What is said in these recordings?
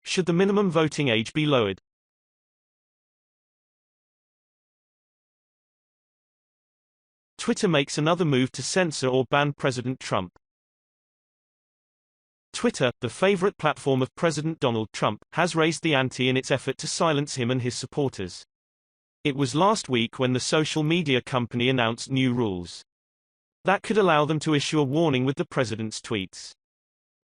Should the minimum voting age be lowered? Twitter makes another move to censor or ban President Trump. Twitter, the favorite platform of President Donald Trump, has raised the ante in its effort to silence him and his supporters. It was last week when the social media company announced new rules that could allow them to issue a warning with the president's tweets.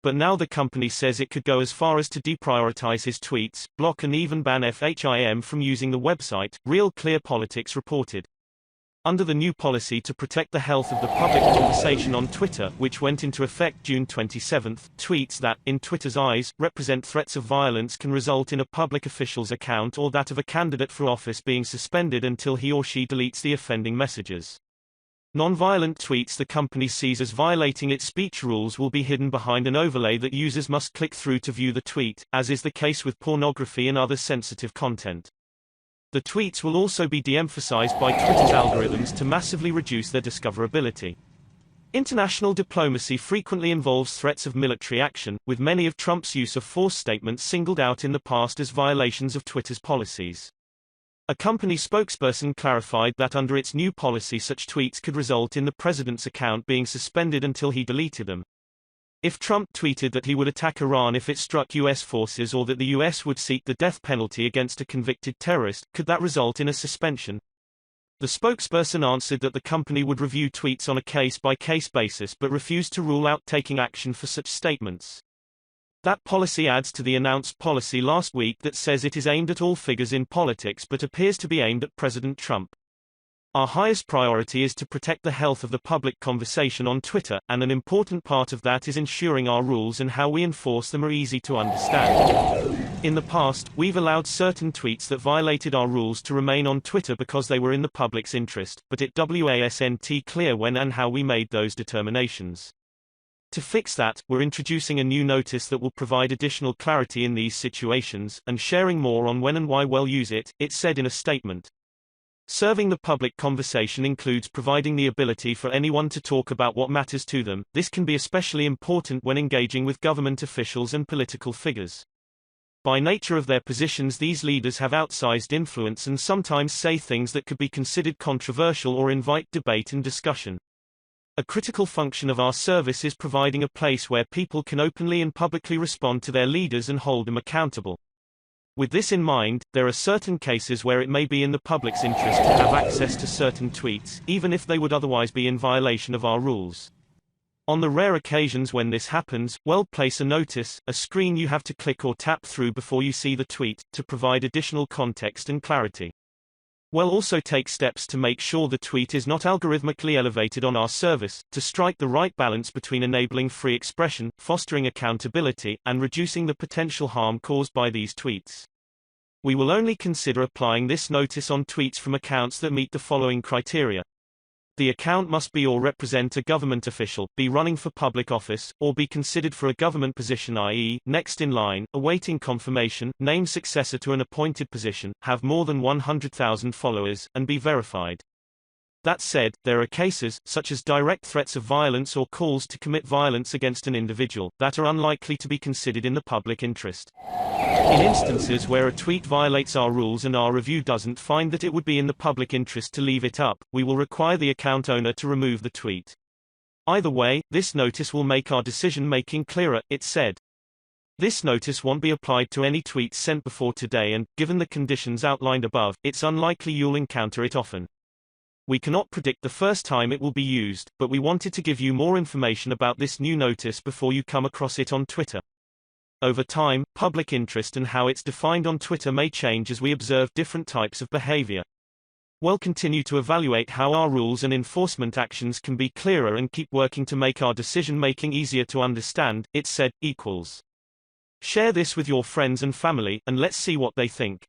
But now the company says it could go as far as to deprioritize his tweets, block and even ban him from using the website, Real Clear Politics reported. Under the new policy to protect the health of the public conversation on Twitter, which went into effect June 27, tweets that, in Twitter's eyes, represent threats of violence can result in a public official's account or that of a candidate for office being suspended until he or she deletes the offending messages. Non-violent tweets the company sees as violating its speech rules will be hidden behind an overlay that users must click through to view the tweet, as is the case with pornography and other sensitive content. The tweets will also be de-emphasized by Twitter's algorithms to massively reduce their discoverability. International diplomacy frequently involves threats of military action, with many of Trump's use of force statements singled out in the past as violations of Twitter's policies. A company spokesperson clarified that under its new policy such tweets could result in the president's account being suspended until he deleted them. If Trump tweeted that he would attack Iran if it struck U.S. forces or that the U.S. would seek the death penalty against a convicted terrorist, could that result in a suspension? The spokesperson answered that the company would review tweets on a case-by-case basis but refused to rule out taking action for such statements. That policy adds to the announced policy last week that says it is aimed at all figures in politics but appears to be aimed at President Trump. Our highest priority is to protect the health of the public conversation on Twitter, and an important part of that is ensuring our rules and how we enforce them are easy to understand. In the past, we've allowed certain tweets that violated our rules to remain on Twitter because they were in the public's interest, but it wasn't clear when and how we made those determinations. To fix that, we're introducing a new notice that will provide additional clarity in these situations, and sharing more on when and why we'll use it, it said in a statement. Serving the public conversation includes providing the ability for anyone to talk about what matters to them. This can be especially important when engaging with government officials and political figures. By nature of their positions, these leaders have outsized influence and sometimes say things that could be considered controversial or invite debate and discussion. A critical function of our service is providing a place where people can openly and publicly respond to their leaders and hold them accountable. With this in mind, there are certain cases where it may be in the public's interest to have access to certain tweets, even if they would otherwise be in violation of our rules. On the rare occasions when this happens, we'll place a notice, a screen you have to click or tap through before you see the tweet, to provide additional context and clarity. We'll also take steps to make sure the tweet is not algorithmically elevated on our service, to strike the right balance between enabling free expression, fostering accountability, and reducing the potential harm caused by these tweets. We will only consider applying this notice on tweets from accounts that meet the following criteria. The account must be or represent a government official, be running for public office, or be considered for a government position, i.e., next in line, awaiting confirmation, named successor to an appointed position, have more than 100,000 followers, and be verified. That said, there are cases, such as direct threats of violence or calls to commit violence against an individual, that are unlikely to be considered in the public interest. In instances where a tweet violates our rules and our review doesn't find that it would be in the public interest to leave it up, we will require the account owner to remove the tweet. Either way, this notice will make our decision-making clearer, it said. This notice won't be applied to any tweets sent before today and, given the conditions outlined above, it's unlikely you'll encounter it often. We cannot predict the first time it will be used, but we wanted to give you more information about this new notice before you come across it on Twitter. Over time, public interest and how it's defined on Twitter may change as we observe different types of behavior. We'll continue to evaluate how our rules and enforcement actions can be clearer and keep working to make our decision-making easier to understand, it said. Share this with your friends and family, and let's see what they think.